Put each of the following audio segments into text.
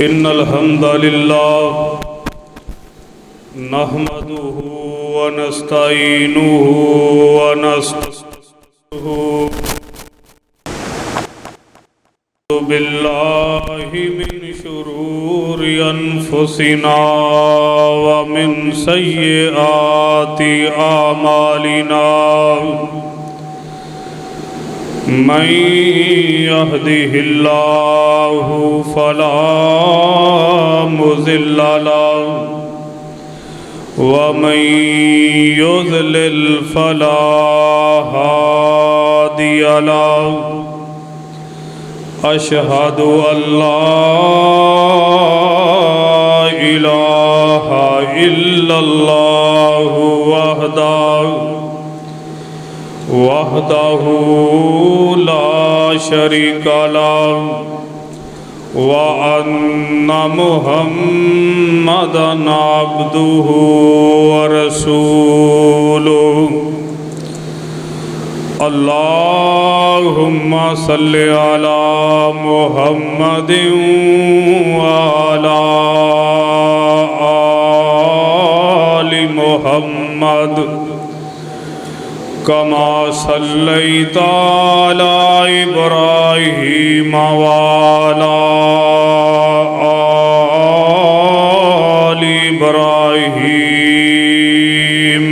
إن الحمد لله نحمده ونستعينه ونستغفره بالله من شرور أنفسنا ومن سيئات أعمالنا من يهده الله فلا مضل له ومن يضلل فلا هادي له أشهد أن لا إله إلا الله وحده لا شريك له وأن محمدًا عبده ورسوله اللهم صل على محمد وعلى آل محمد كما صليت على إبراهيم وعلى آل إبراهيم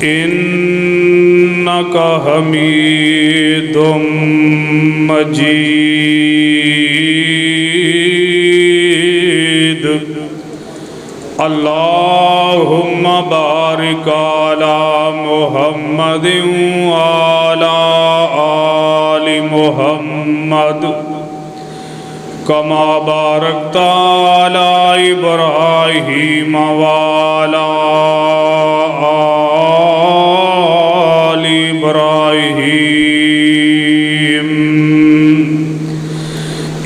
إنك حميد مجيد اللهم بارك على محمد وعلى آل محمد كما باركت على إبراهيم وعلى آل إبراهيم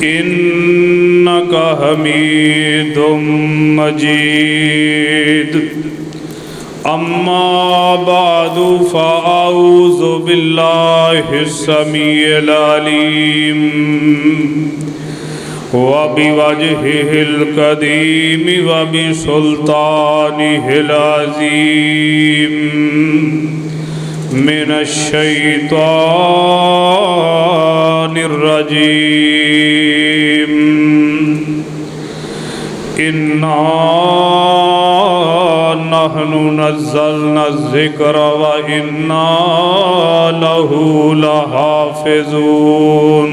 إنك حميد مجيد أما بعد فأعوذ بالله السميع العليم وبوجهه القديم وبسلطانه العظيم من الشيطان الرجيم إنا نحن نزلنا الذكر وإنا له لحافظون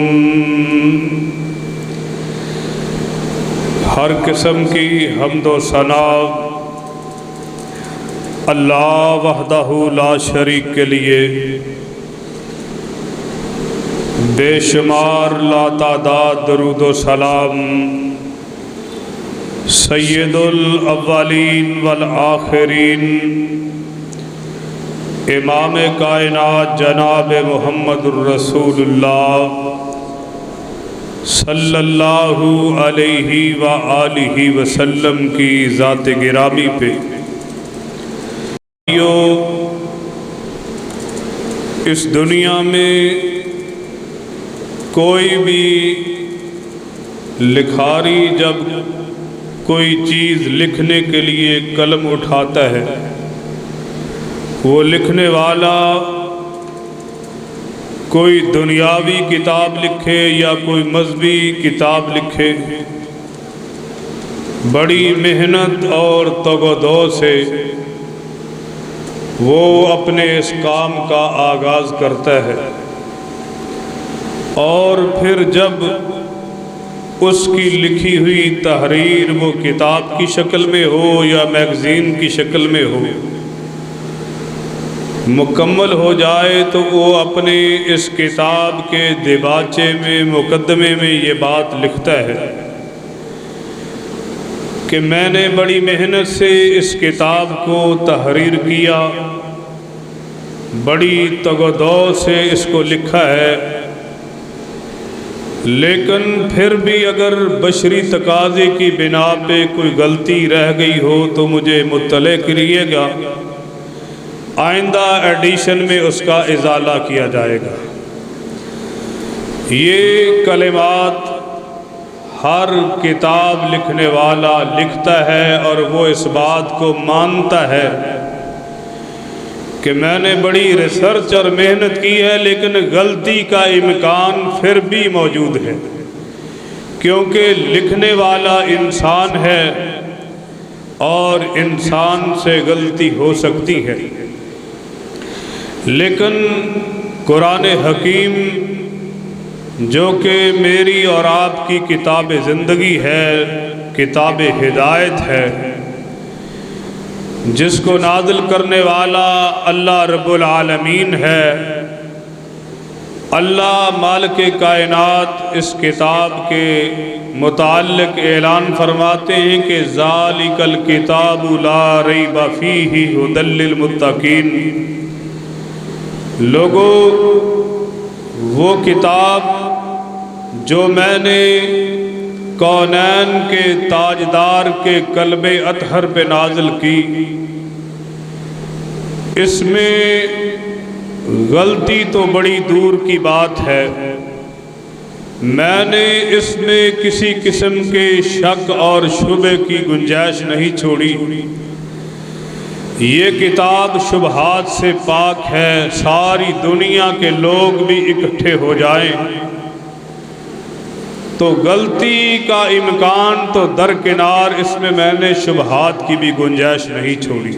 ہر قسم کی حمد و ثنا اللہ وحدہ لا شریک کے لیے بے شمار لا تعداد درود و سلام سید الاولین والآخرین امام کائنات جناب محمد الرسول اللہ صلی اللہ علیہ وآلہ وسلم کی ذات گرامی پہ اس دنیا میں کوئی بھی لکھاری جب کوئی چیز لکھنے کے لیے قلم اٹھاتا ہے وہ لکھنے والا کوئی دنیاوی کتاب لکھے یا کوئی مذہبی کتاب لکھے بڑی محنت اور تگ و دو سے وہ اپنے اس کام کا آغاز کرتا ہے اور پھر جب اس کی لکھی ہوئی تحریر وہ کتاب کی شکل میں ہو یا میگزین کی شکل میں ہو مکمل ہو جائے تو وہ اپنے اس کتاب کے دیباچے میں مقدمے میں یہ بات لکھتا ہے کہ میں نے بڑی محنت سے اس کتاب کو تحریر کیا بڑی تگ و دو سے اس کو لکھا ہے لیکن پھر بھی اگر بشری تقاضے کی بنا پہ کوئی غلطی رہ گئی ہو تو مجھے مطلع کریے گا آئندہ ایڈیشن میں اس کا ازالہ کیا جائے گا۔ یہ کلمات ہر کتاب لکھنے والا لکھتا ہے اور وہ اس بات کو مانتا ہے کہ میں نے بڑی ریسرچ اور محنت کی ہے، لیکن غلطی کا امکان پھر بھی موجود ہے، کیونکہ لکھنے والا انسان ہے اور انسان سے غلطی ہو سکتی ہے۔ لیکن قرآن حکیم جو کہ میری اور آپ کی کتاب زندگی ہے، کتاب ہدایت ہے، جس کو نازل کرنے والا اللہ رب العالمین ہے، اللہ مالک کائنات اس کتاب کے متعلق اعلان فرماتے ہیں کہ ذالک الکتاب لا ریب فیہ ھدی للمتقین۔ لوگو، وہ کتاب جو میں نے کونین کے تاجدار کے قلب اطہر پہ نازل کی، اس میں غلطی تو بڑی دور کی بات ہے، میں نے اس میں کسی قسم کے شک اور شبہ کی گنجائش نہیں چھوڑی۔ یہ کتاب شبہات سے پاک ہے، ساری دنیا کے لوگ بھی اکٹھے ہو جائیں تو غلطی کا امکان تو درکنار، اس میں نے شبہات کی بھی گنجائش نہیں چھوڑی۔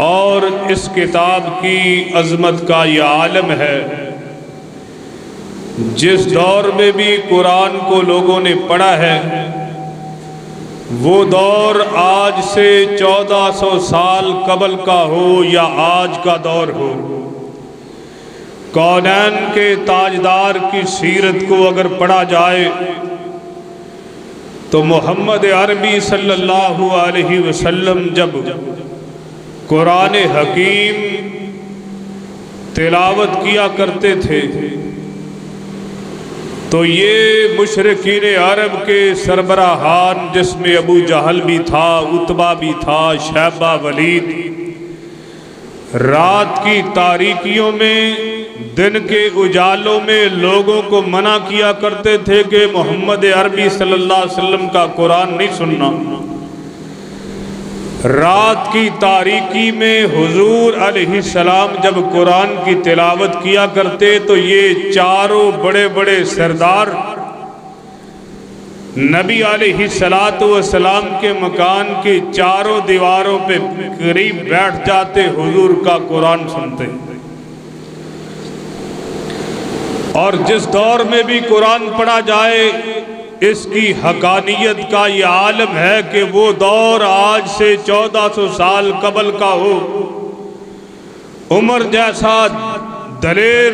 اور اس کتاب کی عظمت کا یہ عالم ہے، جس دور میں بھی قرآن کو لوگوں نے پڑھا ہے، وہ دور آج سے 1400 سال قبل کا ہو یا آج کا دور ہو، کونین کے تاجدار کی سیرت کو اگر پڑھا جائے تو محمد عربی صلی اللہ علیہ وسلم جب قرآن حکیم تلاوت کیا کرتے تھے تو یہ مشرکین عرب کے سربراہان، جس میں ابو جہل بھی تھا، عتبہ بھی تھا، شیبہ، ولید، رات کی تاریکیوں میں، دن کے اجالوں میں لوگوں کو منع کیا کرتے تھے کہ محمد عربی صلی اللہ علیہ وسلم کا قرآن نہیں سننا۔ رات کی تاریکی میں حضور علیہ السلام جب قرآن کی تلاوت کیا کرتے تو یہ چاروں بڑے بڑے سردار نبی علیہ السلام کے مکان کی چاروں دیواروں پہ قریب بیٹھ جاتے، حضور کا قرآن سنتے۔ اور جس دور میں بھی قرآن پڑھا جائے، اس کی حقانیت کا یہ عالم ہے کہ وہ دور آج سے 1400 سال قبل کا ہو، عمر جیسا دلیر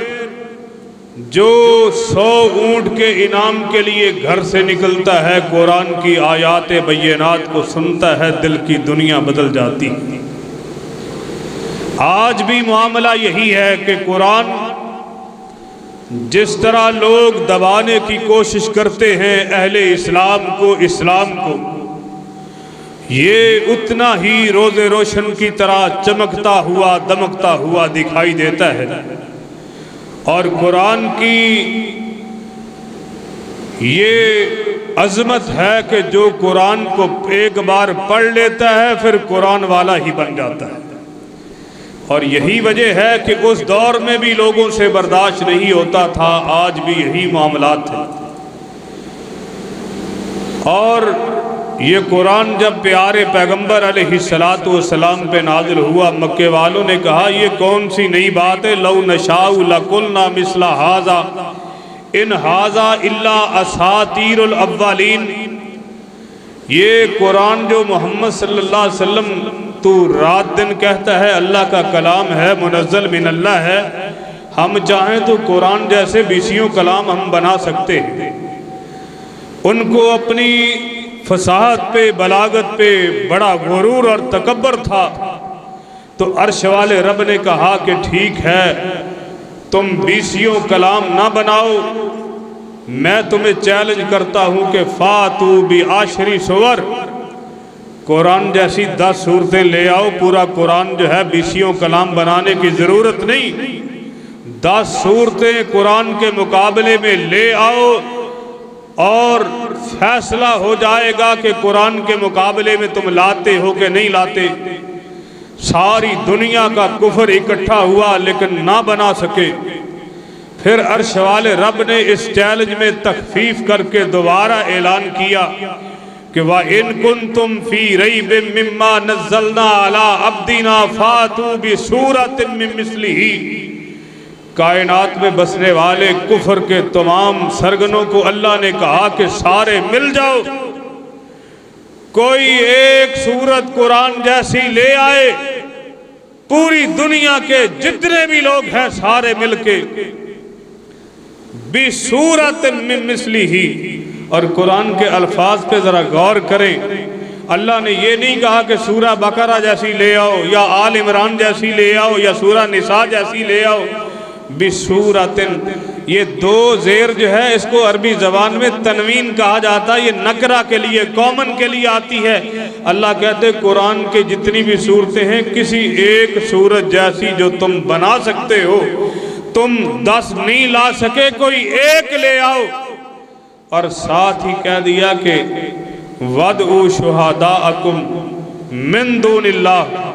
جو 100 اونٹ کے انعام کے لیے گھر سے نکلتا ہے، قرآن کی آیات بینات کو سنتا ہے، دل کی دنیا بدل جاتی۔ آج بھی معاملہ یہی ہے کہ قرآن جس طرح لوگ دبانے کی کوشش کرتے ہیں اہل اسلام کو، یہ اتنا ہی روز روشن کی طرح چمکتا ہوا دمکتا ہوا دکھائی دیتا ہے۔ اور قرآن کی یہ عظمت ہے کہ جو قرآن کو ایک بار پڑھ لیتا ہے پھر قرآن والا ہی بن جاتا ہے۔ اور یہی وجہ ہے کہ اس دور میں بھی لوگوں سے برداشت نہیں ہوتا تھا، آج بھی یہی معاملات ہیں۔ اور یہ قرآن جب پیارے پیغمبر علیہ السلام پہ نازل ہوا، مکے والوں نے کہا یہ کون سی نئی بات ہے، لو نشاء لقلنا مثل ھذا ان ھذا الا اساطیر الاولین۔ یہ قرآن جو محمد صلی اللہ علیہ وسلم تو رات دن کہتا ہے اللہ کا کلام ہے، منزل من اللہ ہے، ہم چاہیں تو قرآن جیسے بیسیوں کلام ہم بنا سکتے ہیں۔ ان کو اپنی فصاحت پہ، بلاغت پہ بڑا غرور اور تکبر تھا، تو عرش والے رب نے کہا کہ ٹھیک ہے، تم بیسیوں کلام نہ بناؤ، میں تمہیں چیلنج کرتا ہوں کہ فاتو بعشر سور، قرآن جیسی 10 صورتیں لے آؤ۔ پورا قرآن جو ہے بیسیوں کلام بنانے کی ضرورت نہیں، 10 صورتیں قرآن کے مقابلے میں لے آؤ اور فیصلہ ہو جائے گا کہ قرآن کے مقابلے میں تم لاتے ہو کہ نہیں لاتے۔ ساری دنیا کا کفر اکٹھا ہوا لیکن نہ بنا سکے۔ پھر عرش والے رب نے اس چیلنج میں تخفیف کر کے دوبارہ اعلان کیا کہ وَإِن كُنتُمْ فِي رَيْبٍ مِّمَّا نَزَّلْنَا عَلَىٰ عَبْدِنَا فَأْتُوا بِسُورَةٍ مِّن مِّثْلِهِ۔ کائنات میں بسنے والے کفر کے تمام سرگنوں کو اللہ نے کہا کہ سارے مل جاؤ، کوئی ایک سورت قرآن جیسی لے آئے، پوری دنیا کے جتنے بھی لوگ ہیں سارے مل کے بِسُورَةٍ مِّن مِّثْلِهِ۔ اور قرآن کے الفاظ پہ ذرا غور کریں، اللہ نے یہ نہیں کہا کہ سورہ بقرہ جیسی لے آؤ یا آل عمران جیسی لے آؤ یا سورہ نساء جیسی لے آؤ۔ بِسُورَةٍ، یہ دو زیر جو ہے اس کو عربی زبان میں تنوین کہا جاتا ہے، یہ نکرہ کے لیے کامن کے لیے آتی ہے۔ اللہ کہتے قرآن کے جتنی بھی صورتیں ہیں کسی ایک صورت جیسی جو تم بنا سکتے ہو، تم 10 نہیں لا سکے، کوئی ایک لے آؤ۔ اور ساتھ ہی کہہ دیا کہ وَادْعُوا شُهَدَاءَكُمْ مِن دُونِ اللَّهِ،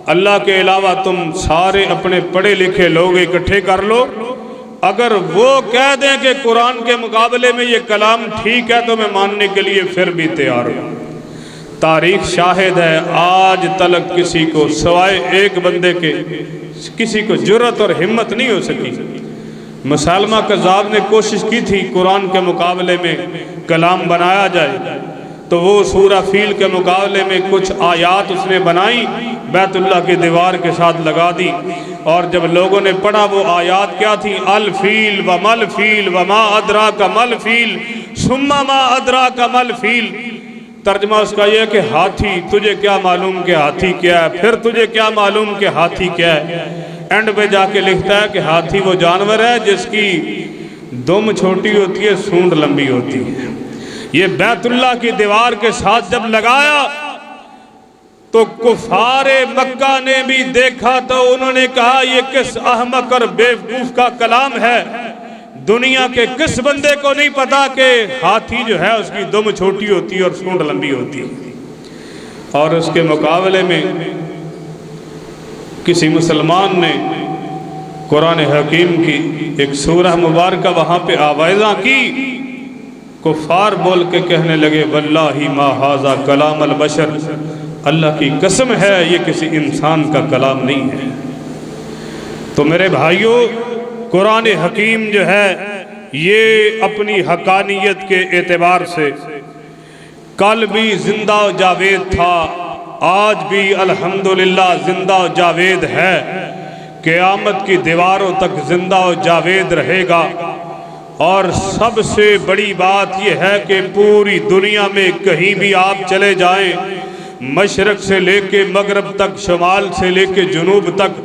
اللہ کے علاوہ تم سارے اپنے پڑھے لکھے لوگ اکٹھے کر لو، اگر وہ کہہ دیں کہ قرآن کے مقابلے میں یہ کلام ٹھیک ہے تو میں ماننے کے لیے پھر بھی تیار ہوں۔ تاریخ شاہد ہے، آج تلک کسی کو سوائے ایک بندے کے کسی کو جرأت اور ہمت نہیں ہو سکی۔ مسالمہ کذاب نے کوشش کی تھی قرآن کے مقابلے میں کلام بنایا جائے، تو وہ سورہ فیل کے مقابلے میں کچھ آیات اس نے بنائی، بیت اللہ کی دیوار کے ساتھ لگا دی، اور جب لوگوں نے پڑھا وہ آیات کیا تھی، الفیل ومل فیل وما ادراک مل فیل ثم ما ادراک مل فیل۔ ترجمہ اس کا یہ ہے کہ ہاتھی، تجھے کیا معلوم کہ ہاتھی کیا ہے، پھر تجھے کیا معلوم کہ ہاتھی کیا ہے۔ اینڈ پہ جا کے لکھتا ہے کہ ہاتھی وہ جانور ہے جس کی دم چھوٹی ہوتی ہے، سونڈ لمبی ہوتی ہے۔ یہ بیت اللہ کی دیوار کے ساتھ جب لگایا تو کفار مکہ نے بھی دیکھا تو انہوں نے کہا یہ کس احمق اور بیوقوف کا کلام ہے، دنیا کے کس بندے کو نہیں پتا کہ ہاتھی جو ہے اس کی دم چھوٹی ہوتی ہے اور سونڈ لمبی ہوتی ہے۔ اور اس کے مقابلے میں کسی مسلمان نے قرآن حکیم کی ایک سورہ مبارکہ وہاں پہ آویزاں کی، کفار بول کے کہنے لگے واللہ ما ھذا کلام البشر، اللہ کی قسم ہے یہ کسی انسان کا کلام نہیں ہے۔ تو میرے بھائیوں، قرآن حکیم جو ہے یہ اپنی حقانیت کے اعتبار سے کل بھی زندہ و جاوید تھا، آج بھی الحمدللہ زندہ و جاوید ہے، قیامت کی دیواروں تک زندہ و جاوید رہے گا۔ اور سب سے بڑی بات یہ ہے کہ پوری دنیا میں کہیں بھی آپ چلے جائیں، مشرق سے لے کے مغرب تک، شمال سے لے کے جنوب تک،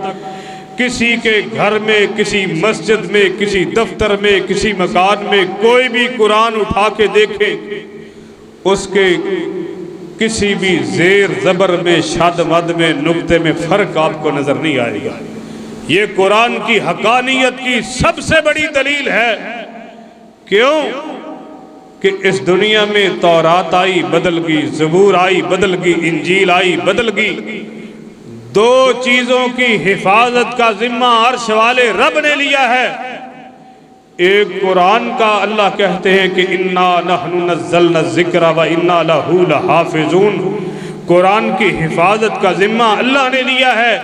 کسی کے گھر میں، کسی مسجد میں، کسی دفتر میں، کسی مکان میں کوئی بھی قرآن اٹھا کے دیکھیں، اس کے کسی بھی زیر زبر میں، شد مد میں، نقطے میں فرق آپ کو نظر نہیں آئے گا۔ یہ قرآن کی حقانیت کی سب سے بڑی دلیل ہے۔ کیوں؟ کہ اس دنیا میں تورات آئی بدل گئی، زبور آئی بدل گئی، انجیل آئی بدل گئی، دو چیزوں کی حفاظت کا ذمہ عرش والے رب نے لیا ہے۔ ایک قرآن کا اللہ کہتے ہیں کہ انا نحن نزلنا الذکر و انا لہ لحافظون، قرآن کی حفاظت کا ذمہ اللہ نے لیا ہے۔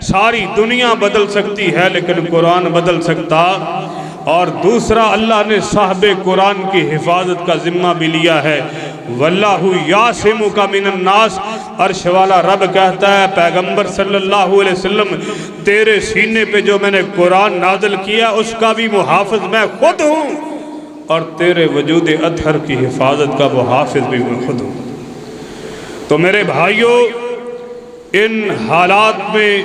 ساری دنیا بدل سکتی ہے لیکن قرآن بدل سکتا۔ اور دوسرا اللہ نے صاحب قرآن کی حفاظت کا ذمہ بھی لیا ہے، واللہ یعصمک من الناس، عرش والا رب کہتا ہے پیغمبر صلی اللہ علیہ وسلم تیرے سینے پہ جو میں نے قرآن نازل کیا اس کا بھی محافظ میں خود ہوں، اور تیرے وجود اطہر کی حفاظت کا محافظ بھی میں خود ہوں۔ تو میرے بھائیوں، ان حالات میں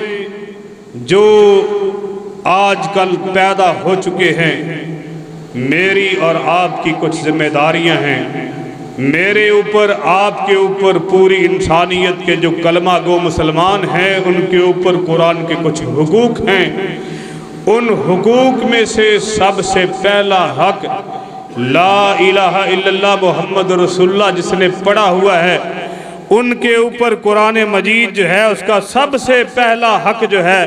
جو آج کل پیدا ہو چکے ہیں، میری اور آپ کی کچھ ذمہ داریاں ہیں، میرے اوپر، آپ کے اوپر، پوری انسانیت کے جو کلمہ گو مسلمان ہیں ان کے اوپر قرآن کے کچھ حقوق ہیں۔ ان حقوق میں سے سب سے پہلا حق لا الہ الا اللہ محمد رسول اللہ جس نے پڑھا ہوا ہے، ان کے اوپر قرآن مجید جو ہے اس کا سب سے پہلا حق جو ہے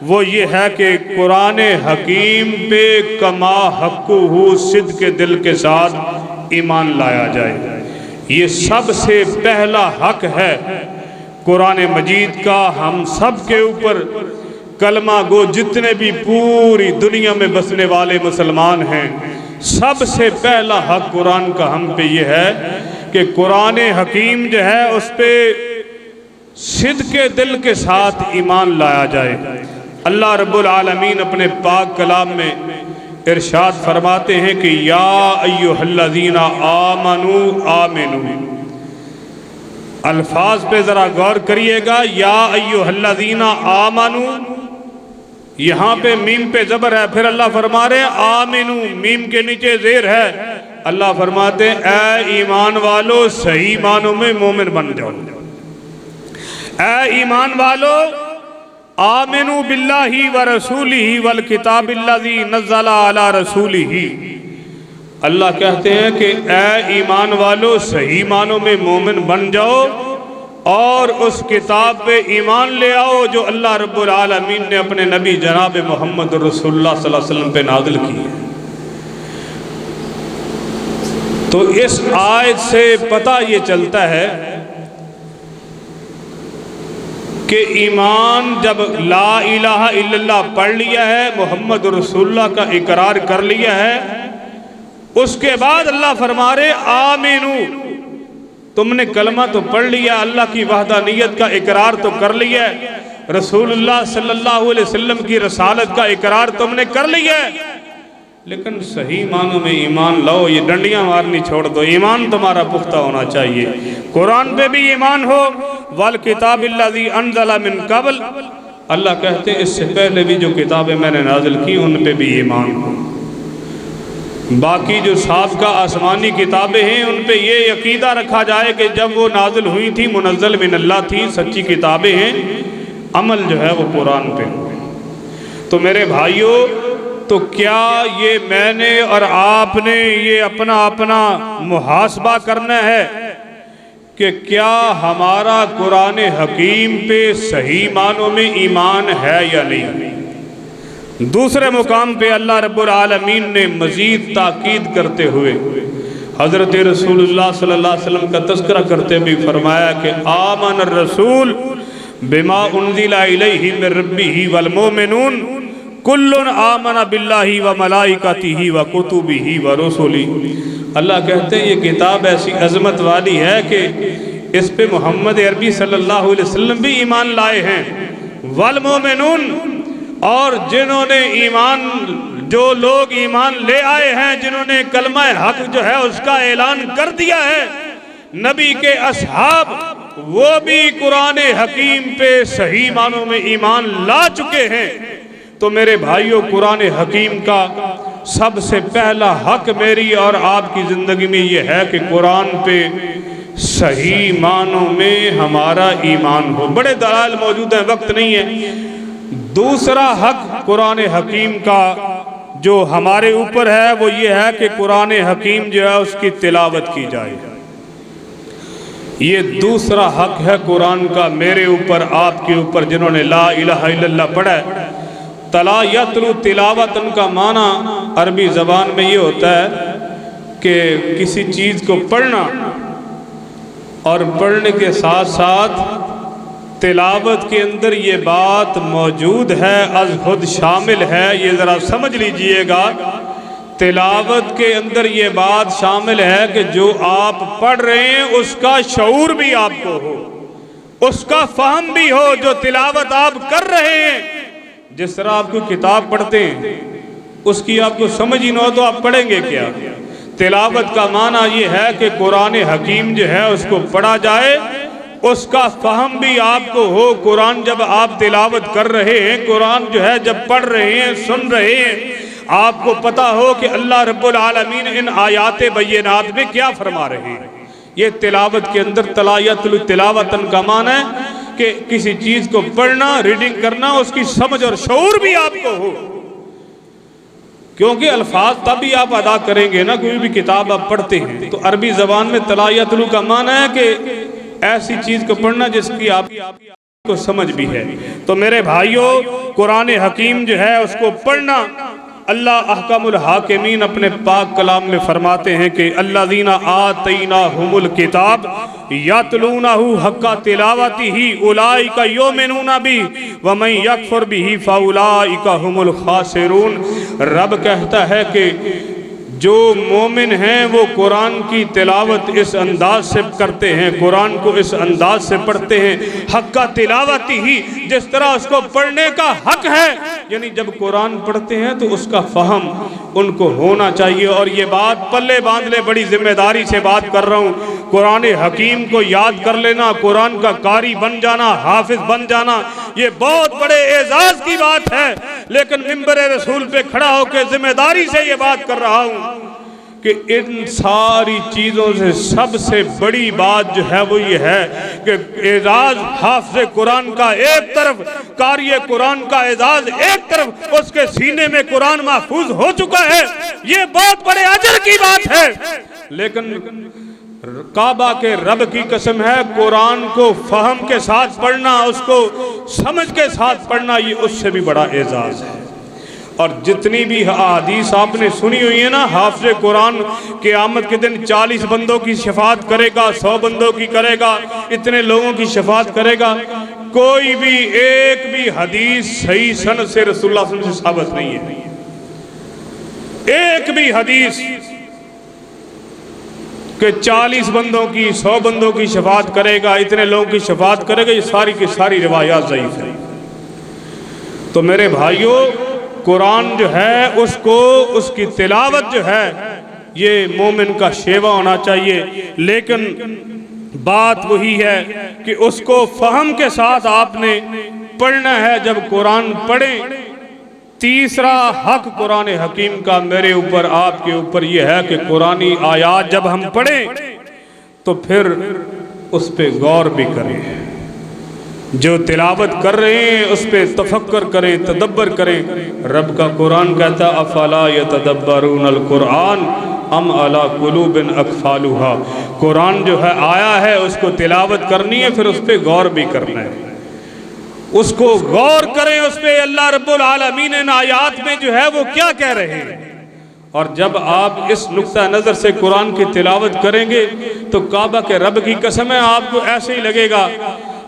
وہ یہ ہے کہ قرآن حکیم پہ کما حقہ صدق کے دل کے ساتھ ایمان لایا جائے۔ یہ سب سے پہلا حق ہے قرآن مجید کا ہم سب کے اوپر۔ کلمہ گو جتنے بھی پوری دنیا میں بسنے والے مسلمان ہیں، سب سے پہلا حق قرآن کا ہم پہ یہ ہے کہ قرآن حکیم جو ہے اس پہ صدق کے دل کے ساتھ ایمان لایا جائے۔ اللہ رب العالمین اپنے پاک کلام میں ارشاد فرماتے ہیں کہ یا ایھا الذین آمنوا آمنوا، الفاظ پہ ذرا غور کریے گا۔ یا ایھا الذین آمنوا، یہاں پہ میم پہ زبر ہے، پھر اللہ فرما رہے ہیں آمنوا، میم کے نیچے زیر ہے۔ اللہ فرماتے ہیں اے ایمان والو صحیح معنوں میں مومن بن جاؤ۔ اے ایمان والو آمنوا باللہ ورسولہ والکتاب الذی نزل علی رسولہ، اللہ کہتے ہیں کہ اے ایمان والو صحیح معنوں میں مومن بن جاؤ اور اس کتاب پہ ایمان لے آؤ جو اللہ رب العالمین نے اپنے نبی جناب محمد رسول اللہ صلی اللہ علیہ وسلم پہ نازل کی ہے۔ تو اس آیت سے پتہ یہ چلتا ہے کہ ایمان جب لا الہ الا اللہ پڑھ لیا ہے، محمد رسول اللہ کا اقرار کر لیا ہے، اس کے بعد اللہ فرما رہے آمینو، تم نے کلمہ تو پڑھ لیا، اللہ کی وحدانیت کا اقرار تو کر لیا ہے، رسول اللہ صلی اللہ علیہ وسلم کی رسالت کا اقرار تم نے کر لیا ہے، لیکن صحیح معنوں میں ایمان لاؤ، یہ ڈنڈیاں مارنی چھوڑ دو، ایمان تمہارا پختہ ہونا چاہیے۔ قرآن پہ بھی ایمان ہو، والکتاب الذی انزل من قبل، اللہ کہتے ہیں اس سے پہلے بھی جو کتابیں میں نے نازل کی ان پہ بھی ایمان ہو۔ باقی جو سابقہ آسمانی کتابیں ہیں ان پہ یہ عقیدہ رکھا جائے کہ جب وہ نازل ہوئی تھی منزل من اللہ تھی، سچی کتابیں ہیں، عمل جو ہے وہ قرآن پہ۔ تو میرے بھائیوں، تو کیا یہ میں نے اور آپ نے یہ اپنا محاسبہ کرنا ہے کہ کیا ہمارا قرآن حکیم پہ صحیح معنوں میں ایمان ہے یا نہیں؟ دوسرے مقام پہ اللہ رب العالمین نے مزید تاکید کرتے ہوئے حضرت رسول اللہ صلی اللہ علیہ وسلم کا تذکرہ کرتے بھی فرمایا کہ آمن الرسول بما انزل الیہ من ربہ والمؤمنون کل آمن باللہ وملائکتہ وکتبہ ورسلہ۔ اللہ کہتے ہیں یہ کتاب ایسی عظمت والی ہے کہ اس پہ محمد عربی صلی اللہ علیہ وسلم بھی ایمان لائے ہیں، والمؤمنون، اور جنہوں نے ایمان، جو لوگ ایمان لے آئے ہیں، جنہوں نے کلمہ حق جو ہے اس کا اعلان کر دیا ہے، نبی کے اصحاب وہ بھی قرآن حکیم پہ صحیح معنوں میں ایمان لا چکے ہیں۔ تو میرے بھائیوں، قرآن حکیم کا سب سے پہلا حق میری اور آپ کی زندگی میں یہ ہے کہ قرآن پہ صحیح معنوں میں ہمارا ایمان ہو۔ بڑے دلائل موجود ہیں، وقت نہیں ہے۔ دوسرا حق قرآن حکیم کا جو ہمارے اوپر ہے وہ یہ ہے کہ قرآن حکیم جو ہے اس کی تلاوت کی جائے۔ یہ دوسرا حق ہے قرآن کا میرے اوپر، آپ کے اوپر، جنہوں نے لا الہ الا اللہ پڑھا ہے۔ تلا یتلو تلاوتن کا معنی عربی زبان میں یہ ہوتا ہے کہ کسی چیز کو پڑھنا اور پڑھنے کے ساتھ ساتھ تلاوت کے اندر یہ بات موجود ہے، از خود شامل ہے۔ یہ ذرا سمجھ لیجئے گا، تلاوت کے اندر یہ بات شامل ہے کہ جو آپ پڑھ رہے ہیں اس کا شعور بھی آپ کو ہو، اس کا فہم بھی ہو جو تلاوت آپ کر رہے ہیں۔ جس طرح آپ کوئی کتاب پڑھتے ہیں، اس کی آپ کو سمجھ ہی نہ ہو تو آپ پڑھیں گے کیا؟ تلاوت کا معنی یہ ہے کہ قرآن حکیم جو ہے اس کو پڑھا جائے، اس کا فہم بھی آپ کو ہو۔ قرآن جب آپ تلاوت کر رہے ہیں، قرآن جو ہے جب پڑھ رہے ہیں، سن رہے ہیں، آپ کو پتہ ہو کہ اللہ رب العالمین ان آیات بینات میں کیا فرما رہے ہیں۔ یہ تلاوت کے اندر تلایتل تلاوتن کا معنی ہے کہ کسی چیز کو پڑھنا، ریڈنگ کرنا، اس کی سمجھ اور شعور بھی آپ کو ہو۔ کیونکہ الفاظ تب ہی آپ ادا کریں گے نا، کوئی بھی کتاب آپ پڑھتے ہیں تو عربی زبان میں تلا یتلو کا معنی ہے کہ ایسی چیز کو پڑھنا جس کی آپ کو سمجھ بھی ہے۔ تو میرے بھائیوں، قرآن حکیم جو ہے اس کو پڑھنا، اللہ احکم الحاکمین اپنے پاک کلام میں فرماتے ہیں کہ الذین آتیناہم الکتاب یتلونہ حق تلاوتہ اولئک یؤمنون بہ ومن یکفر بہ فاولئک ھم الخاسرون۔ رب کہتا ہے کہ جو مومن ہیں وہ قرآن کی تلاوت اس انداز سے کرتے ہیں، قرآن کو اس انداز سے پڑھتے ہیں، حق کا تلاوت ہی، جس طرح اس کو پڑھنے کا حق ہے، یعنی جب قرآن پڑھتے ہیں تو اس کا فہم ان کو ہونا چاہیے۔ اور یہ بات پلے باندھ لے، بڑی ذمہ داری سے بات کر رہا ہوں، قرآن حکیم کو یاد کر لینا، قرآن کا قاری بن جانا، حافظ بن جانا، یہ بہت بڑے اعزاز کی بات ہے، لیکن منبر رسول پہ کھڑا ہو کے ذمہ داری سے یہ بات کر رہا ہوں کہ ان ساری چیزوں سے سب سے بڑی بات جو ہے وہ یہ ہے کہ اعزاز حافظ قرآن کا ایک طرف، قاری قرآن کا اعزاز ایک طرف، اس کے سینے میں قرآن محفوظ ہو چکا ہے، یہ بہت بڑے اجر کی بات ہے۔ لیکن کعبہ کے رب کی قسم ہے، قرآن کو فہم کے ساتھ پڑھنا، اس کو سمجھ کے ساتھ پڑھنا، یہ اس سے بھی بڑا اعزاز ہے۔ اور جتنی بھی احادیث آپ نے سنی ہوئی ہے نا، حافظ قرآن قیامت کے دن 40 بندوں کی شفاعت کرے گا، 100 بندوں کی کرے گا، اتنے لوگوں کی شفاعت کرے گا، کوئی بھی ایک بھی حدیث صحیح سند سے رسول اللہ صلی اللہ علیہ وسلم سے ثابت نہیں ہے، ایک بھی حدیث کہ 40 بندوں کی 100 بندوں کی شفاعت کرے گا، اتنے لوگوں کی شفاعت کرے گا، یہ ساری کی ساری روایات ضعیف ہیں۔ تو میرے بھائیوں، قرآن جو ہے اس کو، اس کی تلاوت جو ہے یہ مومن کا شیوا ہونا چاہیے، لیکن بات وہی ہے کہ اس کو فہم کے ساتھ آپ نے پڑھنا ہے۔ جب قرآن پڑھیں، تیسرا حق قرآن حکیم کا میرے اوپر، آپ کے اوپر یہ ہے کہ قرآنی آیات جب ہم پڑھیں تو پھر اس پہ غور بھی کریں، جو تلاوت کر رہے ہیں اس پہ تفکر کریں، تدبر کریں۔ رب کا قرآن کہتا ہے افلا یتدبرون القرآن ام علی قلوب اقفالھا، قرآن جو ہے آیا ہے اس کو تلاوت کرنی ہے، پھر اس پہ غور بھی کرنا ہے، اس کو غور کریں، اس پہ اللہ رب العالمین ان آیات میں جو ہے وہ کیا کہہ رہے ہیں۔ اور جب آپ اس نقطہ نظر سے قرآن کی تلاوت کریں گے تو کعبہ کے رب کی قسم ہے آپ کو ایسے ہی لگے گا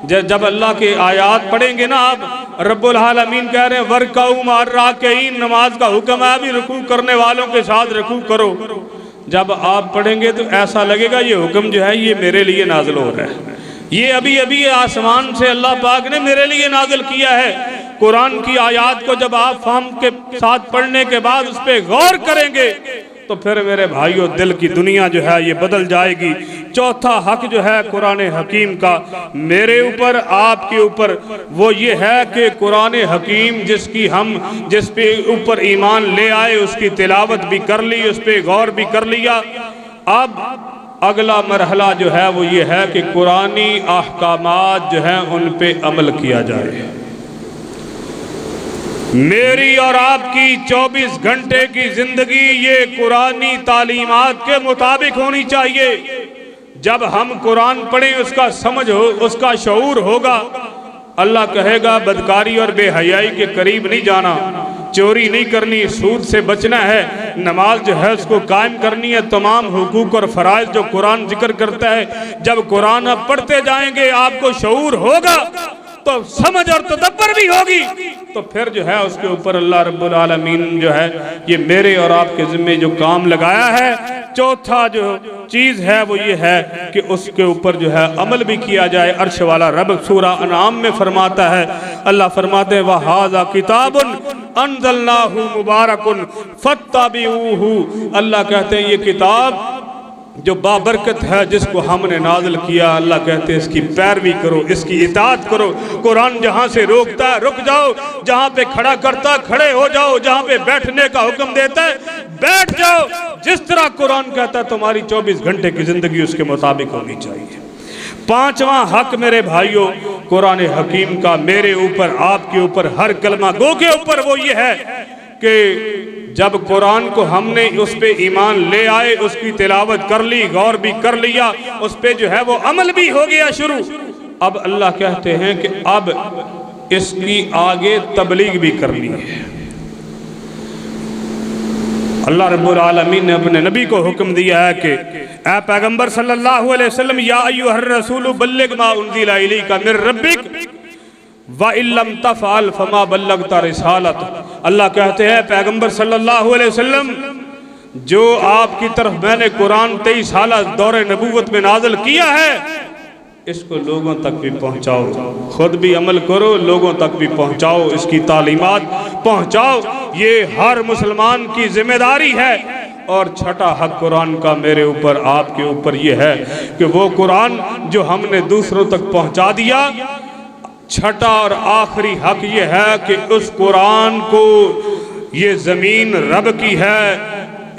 جب اللہ کے آیات پڑھیں گے نا آپ، رب العالمین کہہ رہے ہیں وَرْكَعُوا مَعَ الرَّاكِعِينَ، نماز کا حکم ہے، ابھی رکوع کرنے والوں کے ساتھ رکوع کرو۔ جب آپ پڑھیں گے تو ایسا لگے گا یہ حکم جو ہے یہ میرے لیے نازل ہو رہا ہے، یہ ابھی ابھی آسمان سے اللہ پاک نے میرے لیے نازل کیا ہے۔ قرآن کی آیات کو جب آپ فہم کے ساتھ پڑھنے کے بعد اس پہ غور کریں گے تو پھر میرے بھائیوں دل کی دنیا جو ہے یہ بدل جائے گی۔ چوتھا حق جو ہے قرآن حکیم کا میرے اوپر، آپ کے اوپر، وہ یہ ہے کہ قرآن حکیم جس پہ اوپر ایمان لے آئے، اس کی تلاوت بھی کر لی، اس پہ غور بھی کر لیا۔ اب اگلا مرحلہ جو ہے وہ یہ ہے کہ قرآنی احکامات جو ہیں ان پہ عمل کیا جائے۔ میری اور آپ کی 24 گھنٹے کی زندگی یہ قرآنی تعلیمات کے مطابق ہونی چاہیے۔ جب ہم قرآن پڑھیں اس کا سمجھ ہو، اس کا شعور ہوگا، اللہ کہے گا بدکاری اور بے حیائی کے قریب نہیں جانا، چوری نہیں کرنی، سود سے بچنا ہے، نماز جو ہے اس کو قائم کرنی ہے، تمام حقوق اور فرائض جو قرآن ذکر کرتا ہے۔ جب قرآن آپ پڑھتے جائیں گے آپ کو شعور ہوگا تو سمجھ اور تدبر بھی ہوگی، تو پھر جو ہے اس کے اوپر اللہ رب العالمین جو ہے یہ میرے اور آپ کے ذمہ جو کام لگایا ہے۔ چوتھا جو چیز ہے وہ یہ ہے کہ اس کے اوپر جو ہے عمل بھی کیا جائے۔ عرش والا رب سورہ انعام میں فرماتا ہے، اللہ فرماتے ہیں وَهَذَا كِتَابٌ أَنزَلْنَاهُ مُبَارَكٌ فَاتَّبِعُوهُ، اللہ کہتے ہیں یہ کتاب جو بابرکت ہے جس کو ہم نے نازل کیا، اللہ کہتے ہیں اس کی پیروی کرو، اس کی اطاعت کرو۔ قرآن جہاں سے روکتا ہے رک جاؤ، جہاں پہ کھڑا کرتا ہے کھڑے ہو جاؤ، جہاں پہ بیٹھنے کا حکم دیتا ہے بیٹھ جاؤ۔ جس طرح قرآن کہتا ہے تمہاری 24 گھنٹے کی زندگی اس کے مطابق ہونی چاہیے۔ پانچواں حق میرے بھائیوں قرآن حکیم کا میرے اوپر، آپ کے اوپر، ہر کلمہ گو کے اوپر وہ یہ ہے کہ جب قرآن کو ہم نے اس پہ ایمان لے آئے، اس کی تلاوت کر لی، غور بھی کر لیا، اس پہ جو ہے وہ عمل بھی ہو گیا شروع، اب اللہ کہتے ہیں کہ اب اس کی آگے تبلیغ بھی کرنی ہے۔ اللہ رب العالمین نے اپنے نبی کو حکم دیا ہے کہ اے پیغمبر صلی اللہ علیہ وسلم، یا ایھا الرسول بلغ ما انزل الیک من ربک وَإِن لَّمْ تَفْعَلْ فَمَا بَلَّغْتَ رِسَالَتَهُ۔ اللہ کہتے ہیں پیغمبر صلی اللہ علیہ وسلم، جو آپ کی طرف میں نے قرآن 23 سالہ دور نبوت میں نازل کیا ہے، اس کو لوگوں تک بھی پہنچاؤ، خود بھی عمل کرو، لوگوں تک بھی پہنچاؤ، اس کی تعلیمات پہنچاؤ، یہ ہر مسلمان کی ذمہ داری ہے۔ اور چھٹا حق قرآن کا میرے اوپر، آپ کے اوپر یہ ہے کہ وہ قرآن جو ہم نے دوسروں تک پہنچا دیا، چھٹا اور آخری حق یہ ہے کہ اس قرآن کو، یہ زمین رب کی ہے،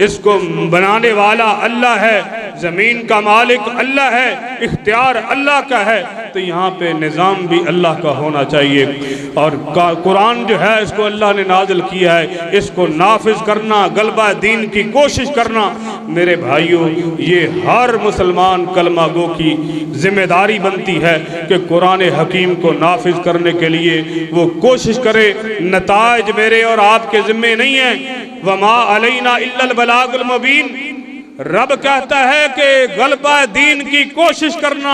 اس کو بنانے والا اللہ ہے، زمین کا مالک اللہ ہے، اختیار اللہ کا ہے، تو یہاں پہ نظام بھی اللہ کا ہونا چاہیے۔ اور قرآن جو ہے اس کو اللہ نے نازل کیا ہے، اس کو نافذ کرنا، غلبہ دین کی کوشش کرنا، میرے بھائیوں یہ ہر مسلمان کلمہ گو کی ذمہ داری بنتی ہے کہ قرآن حکیم کو نافذ کرنے کے لیے وہ کوشش کرے۔ نتائج میرے اور آپ کے ذمہ نہیں ہیں، وَمَا عَلَيْنَا إِلَّا الْبَلَاغُ الْمُبِينُ۔ رب کہتا ہے کہ غلبہ دین کی کوشش کرنا،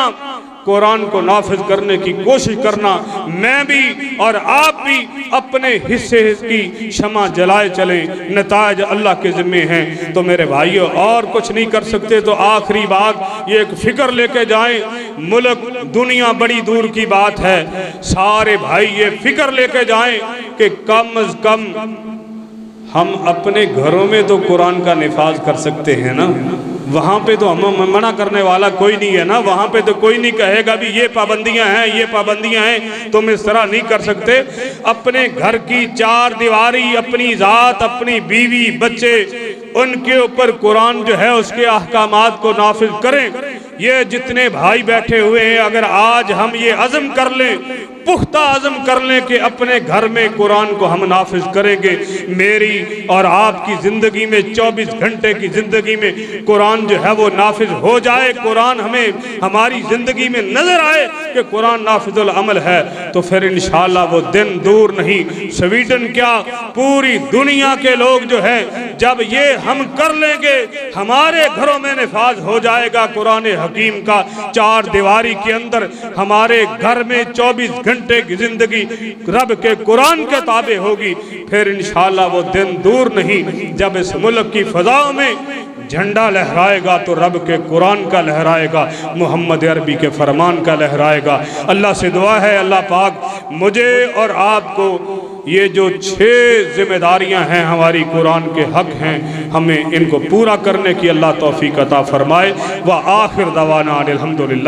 قرآن کو نافذ کرنے کی کوشش کرنا، میں بھی اور آپ بھی اپنے حصے کی شمع جلائے چلیں، نتائج اللہ کے ذمہ ہیں۔ تو میرے بھائیوں اور کچھ نہیں کر سکتے تو آخری بات یہ ایک فکر لے کے جائیں، ملک دنیا بڑی دور کی بات ہے، سارے بھائی یہ فکر لے کے جائیں کہ کم از کم ہم اپنے گھروں میں تو قرآن کا نفاذ کر سکتے ہیں نا، وہاں پہ تو ہم منع کرنے والا کوئی نہیں ہے نا، وہاں پہ تو کوئی نہیں کہے گا بھی یہ پابندیاں ہیں، یہ پابندیاں ہیں، تم اس طرح نہیں کر سکتے۔ اپنے گھر کی چار دیواری، اپنی ذات، اپنی بیوی، بچے، ان کے اوپر قرآن جو ہے اس کے احکامات کو نافذ کریں۔ یہ جتنے بھائی بیٹھے ہوئے ہیں، اگر آج ہم یہ عزم کر لیں، پختہ عزم کر لیں کہ اپنے گھر میں قرآن کو ہم نافذ کریں گے، میری اور آپ کی زندگی میں 24 گھنٹے کی زندگی میں قرآن جو ہے وہ نافذ ہو جائے، قرآن ہمیں ہماری زندگی میں نظر آئے کہ قرآن نافذ العمل ہے، تو پھر انشاءاللہ وہ دن دور نہیں، سویڈن کیا پوری دنیا کے لوگ جو ہیں جب یہ ہم کر لیں گے، ہمارے گھروں میں نفاذ ہو جائے گا قرآن حکیم کا، چار دیواری کے اندر ہمارے گھر میں 24 گھنٹے کی زندگی رب کے قرآن کے تابع ہوگی، پھر انشاءاللہ وہ دن دور نہیں جب اس ملک کی فضاؤں میں جھنڈا لہرائے گا تو رب کے قرآن کا لہرائے گا، محمد عربی کے فرمان کا لہرائے گا۔ اللہ سے دعا ہے اللہ پاک مجھے اور آپ کو یہ جو 6 ذمہ داریاں ہیں ہماری قرآن کے حق ہیں، ہمیں ان کو پورا کرنے کی اللہ توفیق عطا فرمائے۔ وآخر دعوانا الحمدللہ۔